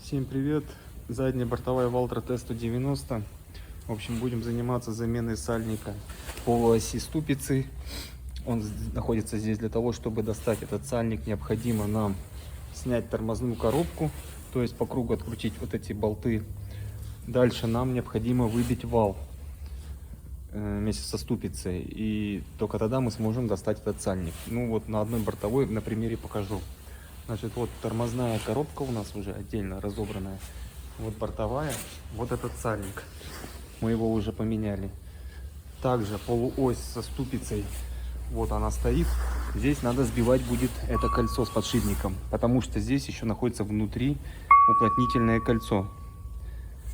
Всем привет! Задняя бортовая Valtra T190. В общем, будем заниматься заменой сальника по оси ступицы. Он находится здесь для того, чтобы достать этот сальник. Необходимо нам снять тормозную коробку, то есть по кругу открутить вот эти болты. Дальше нам необходимо выбить вал вместе со ступицей, и только тогда мы сможем достать этот сальник. Ну вот на одной бортовой на примере покажу. Значит, вот тормозная коробка у нас уже отдельно разобранная. Вот бортовая, вот этот сальник. Мы его уже поменяли. Также полуось со ступицей. Вот она стоит. Здесь надо сбивать будет это кольцо с подшипником, потому что здесь еще находится внутри уплотнительное кольцо.